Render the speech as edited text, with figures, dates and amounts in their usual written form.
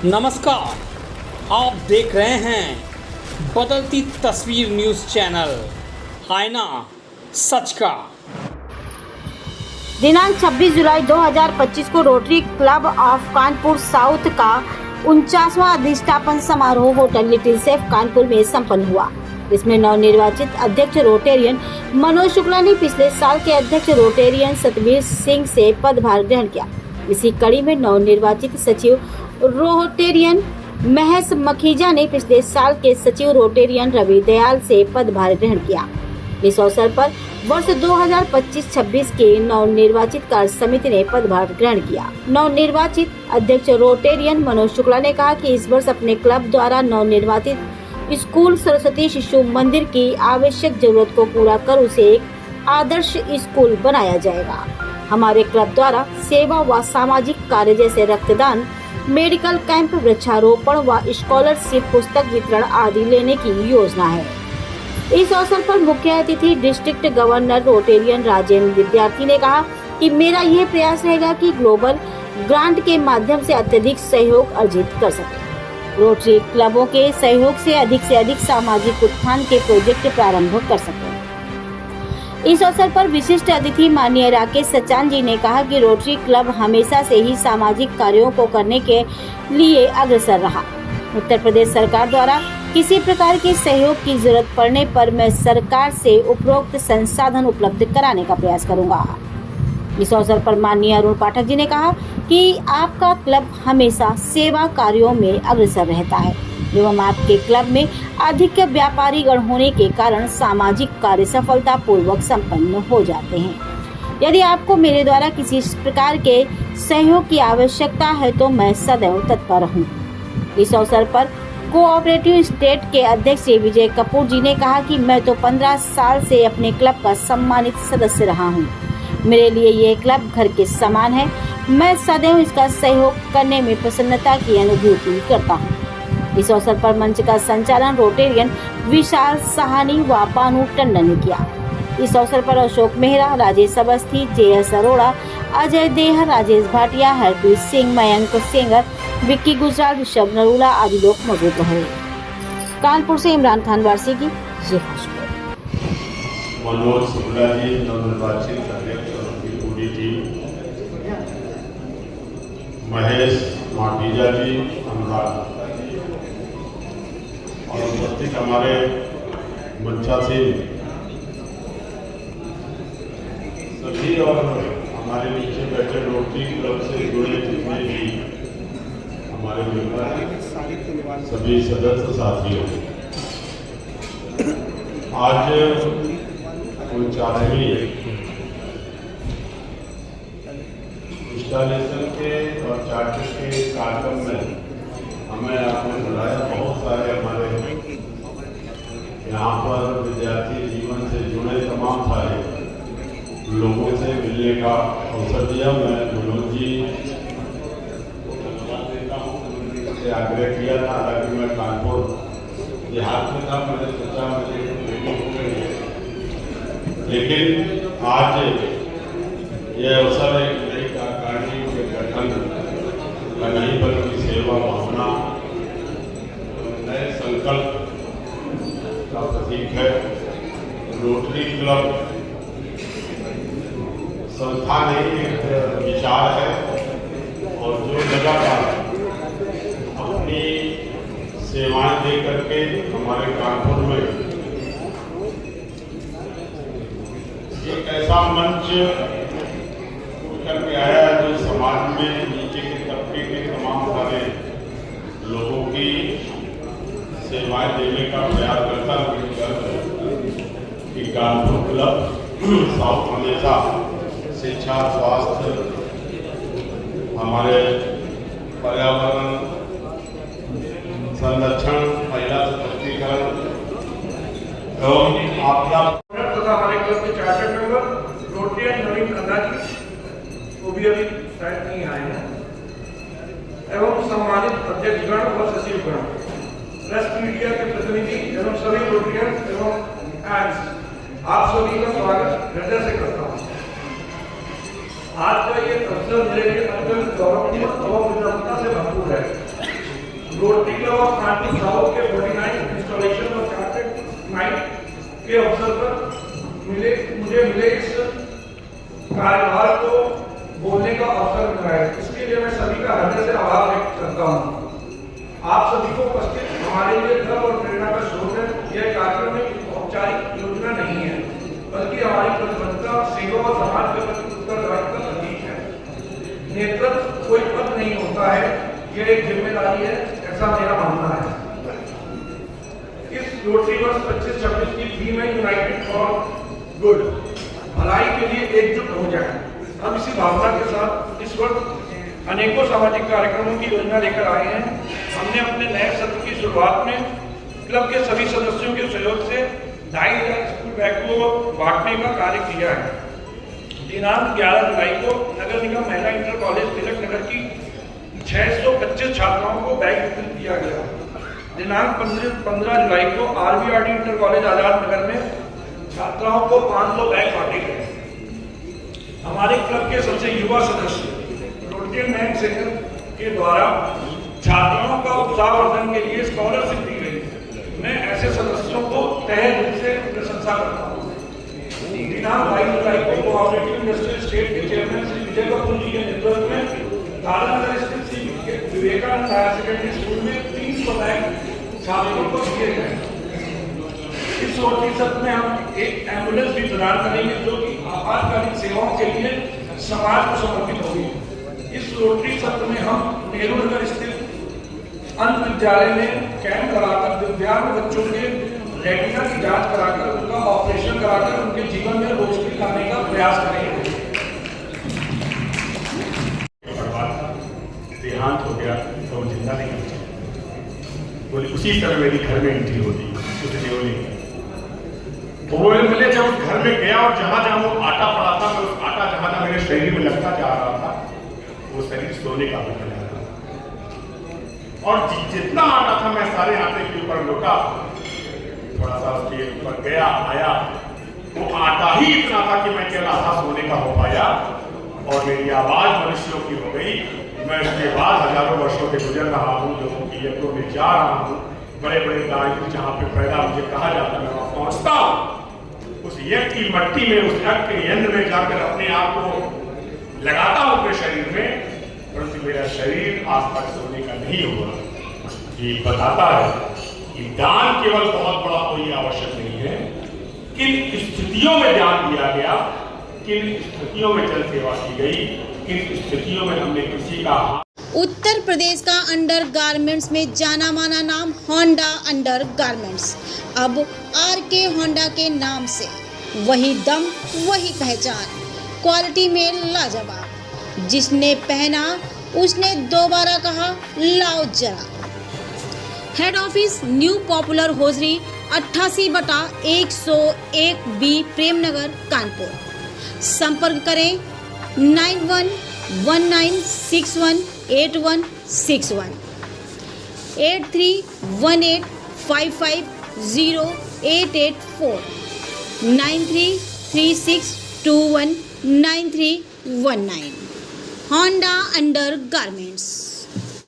नमस्कार, आप देख रहे हैं बदलती तस्वीर न्यूज़ चैनल, आईना सच का। दिनांक 26 जुलाई 2025 को rotary club of Kanpur south का 49वां अधिष्ठापन समारोह होटल लिटिल सेफ कानपुर में संपन्न हुआ। इसमें नवनिर्वाचित अध्यक्ष रोटेरियन मनोज शुक्ला ने पिछले साल के अध्यक्ष रोटेरियन सतबीर सिंह से पदभार ग्रहण किया। इसी कड़ी में नवनिर्वाचित सचिव रोटेरियन महेश मखीजा ने पिछले साल के सचिव रोटेरियन रवि दयाल से पदभार ग्रहण किया। इस अवसर पर वर्ष 2025-26 के नवनिर्वाचित कार्य समिति ने पदभार ग्रहण किया। नवनिर्वाचित अध्यक्ष रोटेरियन मनोज शुक्ला ने कहा कि इस वर्ष अपने क्लब द्वारा नवनिर्वाचित स्कूल सरस्वती शिशु मंदिर की आवश्यक जरूरत को पूरा कर उसे एक आदर्श स्कूल बनाया जाएगा। हमारे क्लब द्वारा सेवा व सामाजिक कार्य जैसे रक्तदान, मेडिकल कैंप, वृक्षारोपण व स्कॉलरशिप, पुस्तक वितरण आदि लेने की योजना है। इस अवसर पर मुख्य अतिथि डिस्ट्रिक्ट गवर्नर रोटेरियन राजेंद्र विद्यार्थी ने कहा कि मेरा यह प्रयास रहेगा कि ग्लोबल ग्रांट के माध्यम से अत्यधिक सहयोग अर्जित कर सके। रोटरी क्लबों के सहयोग से अधिक सामाजिक उत्थान के प्रोजेक्ट प्रारंभ कर सके। इस अवसर पर विशिष्ट अतिथि माननीय राकेश सचान जी ने कहा कि रोटरी क्लब हमेशा से ही सामाजिक कार्यों को करने के लिए अग्रसर रहा। उत्तर प्रदेश सरकार द्वारा किसी प्रकार के सहयोग की जरूरत पड़ने पर मैं सरकार से उपरोक्त संसाधन उपलब्ध कराने का प्रयास करूंगा। इस अवसर पर माननीय अरुण पाठक जी ने कहा कि आपका क्लब हमेशा सेवा कार्यों में अग्रसर रहता है एवं आपके क्लब में अधिक व्यापारी गण होने के कारण सामाजिक कार्य सफलता पूर्वक संपन्न हो जाते हैं। यदि आपको मेरे द्वारा किसी प्रकार के सहयोग की आवश्यकता है तो मैं सदैव तत्पर हूँ। इस अवसर पर कोऑपरेटिव स्टेट के अध्यक्ष श्री विजय कपूर जी ने कहा कि मैं तो 15 साल से अपने क्लब का सम्मानित सदस्य रहा हूँ। मेरे लिए ये क्लब घर के समान है। मैं सदैव इसका सहयोग करने में प्रसन्नता की अनुभूति करता हूँ। इस अवसर पर मंच का संचालन रोटेरियन विशाल सहानी व पानू टंडन ने किया। इस अवसर पर अशोक मेहरा, राजेश अवस्थी, JS अरोड़ा, अजय देह, राजेश भाटिया, हरप्रीत सिंह, मयंक सेंगर, विक्की गुजराल, ऋषभ नरूला आदि लोग मौजूद रहे। कानपुर से इमरान खान वारसी की रिपोर्ट। मनोज शुक्ला जी नवनिर्वाचित अध्यक्ष और उनकी पूरी टीम, महेश मखीजा जी, अनुराग और उपस्थित हमारे मंचा से सभी और हमारे नीचे बैठे रोटरी क्लब से जुड़े जितने भी हमारे मेंबर हैं, सभी सदस्य साथियों, आज 49वीं इंस्टॉलेशन के और चार्टर के कार्यक्रम में हमें आपने बुलाया। बहुत सारे हमारे यहाँ पर विद्यार्थी जीवन से जुड़े तमाम सारे लोगों से मिलने का अवसर दिया। मैं मनोज जी से आग्रह किया था, हालांकि मैं कानपुर देहात में था, मैंने सोचा मुझे मीटिंग हो गई है, लेकिन आज यह अवसर एक नई कार्यकारिणी के गठन का नहीं बल्कि सेवा भावना, नए संकल्प का प्रतीक है। रोटरी क्लब संस्था नहीं, एक विचार है और जो लगातार अपनी सेवाएं दे करके हमारे कानपुर में एक ऐसा मंच करके आया है जो समाज में नीचे के तबके के तमाम सारे लोगों की सेवाएं देने का प्रयास करता है कि कानपुर क्लब साउथ हमेशा शिक्षा, स्वास्थ्य, हमारे पर्यावरण संरक्षण, महिला सशक्तिकरण एवं आपदा तथा हमारे क्लब के चार्टर मेंबर रोटेरियन नवीन खन्ना जी, वो भी अभी शायद नहीं आए हैं, एवं सम्मानित अध्यक्षगण व सचिवगण, प्रेस मीडिया के प्रतिनिधि एवं सभी रोटेरियन एवं एड्स, आप सभी का स्वागत हृदय से करता हूँ। आज का ये अवसर मेरे लिए अत्यंत गौरवपूर्ण और विनम्रता से भरपूर है। कानपुर साउथ के 49 इंस्टॉलेशन और चार्टेड नाइट के अवसर पर मुझे मिले इस कार्यभार को बोलने का अवसर मिला है। इसके लिए मैं सभी का हृदय से आभार व्यक्त करता हूँ। आप सभी को उपस्थित हमारे लिए गर्व और प्रेरणा का स्रोत है। यह कार्यक्रम एक औपचारिक योजना नहीं है, बल्कि हमारी प्रतिबद्धता, सेवा और समाज के प्रति उत्तरदायित्व का प्रतीक है। नेतृत्व कोई पद नहीं होता है, यह एक जिम्मेदारी है, ऐसा मेरा मानना है। इस रोटरी वर्ष 25-26 की थीम है यूनाइटेड फॉर गुड, भलाई के लिए एकजुट हो जाए। हम इसी भावना के साथ इस वर्ष अनेकों सामाजिक कार्यक्रमों की योजना लेकर आए हैं। हमने अपने नए सत्र की शुरुआत में क्लब के सभी सदस्यों के सहयोग से 2,500 स्कूल बैग को बांटने का कार्य किया है। दिनांक 11 जुलाई को नगर निगम महिला इंटर कॉलेज तिलक नगर की 625 छात्राओं को बैग वितरित किया गया। दिनांक 15 जुलाई को RVRD inter college Azad Nagar में छात्राओं को 500 बैग बांटे गए। हमारे क्लब के सबसे युवा सदस्य रोटेरियन मैन सेंटर के द्वारा छात्राओं का उत्साहवर्धन के लिए स्कॉलरशिप दी गई। मैं ऐसे सदस्यों को तहे दिल से प्रशंसा करता हूँ। दिनांक 22 जुलाई को कोऑपरेटिव इंडस्ट्रियल स्टेट के चेयरमैन श्री विजय कपूर जी के नेतृत्व में तारानगर स्थित Shri Vivekananda higher secondary school में 300 बैग छात्रों को दिए गए। इस रोटरी सत्र में हम एक एम्बुलेंस भी प्रदान करेंगे, जो कि आपातकालीन सेवाओं के लिए समाज को समर्पित होगी। इस रोटरी सत्र में हम नेहरू नगर स्थित अंत विद्यालय में कैंप कराकर दिव्यांग बच्चों के रेटिना की जांच कराकर उनका ऑपरेशन कराकर उनके जीवन में रोशनी लाने का प्रयास करेंगे। देहांत हो गया तो जिंदा नहीं कर सकते, बोले उसी तरह मेरी घर में एंट्री होती है। तो वो मिले, जब उस घर में गया और जहां जहां वो आटा पड़ा था, मैं उस आटा जहां जहां मेरे शरीर में लगता जा रहा था, वो शरीर सोने का बन जा रहा था। और जितना आटा था मैं सारे आटे के ऊपर लुटा, थोड़ा सा उसके ऊपर गया आया, वो आटा ही इतना था कि मैं केवल आधा सोने का हो पाया और मेरी आवाज मनुष्यों की हो गई। मैं उसके बाद हजारों वर्षों से गुजर रहा हूँ, लोगों की यज्ञों में जा रहा हूँ, बड़े बड़े दायित्व जहाँ पे पैदा मुझे कहा जाता मैं वहां पहुंचता हूँ। उस यज्ञ की मट्टी में, उस यज्ञ के यंत्र में जाकर अपने आप को लगाता हूँ अपने शरीर में, परंतु मेरा शरीर आज तक सोने का नहीं हुआ। ये बताता है कि दान केवल बहुत बड़ा कोई आवश्यक नहीं है। किन स्थितियों में दान दिया गया, किन स्थितियों में जन सेवा की गई, किन स्थितियों में हमने किसी का। उत्तर प्रदेश का अंडर गारमेंट्स में जाना माना नाम होंडा अंडर गारमेंट्स, अब RK होंडा के नाम से वही दम वही पहचान, क्वालिटी में लाजवाब। जिसने पहना उसने दोबारा कहा लाओ जरा। Head office new popular hosiery 88/101B Premnagar Kanpur. संपर्क करें 9119618161 8318550884 9336219319। Honda under garments.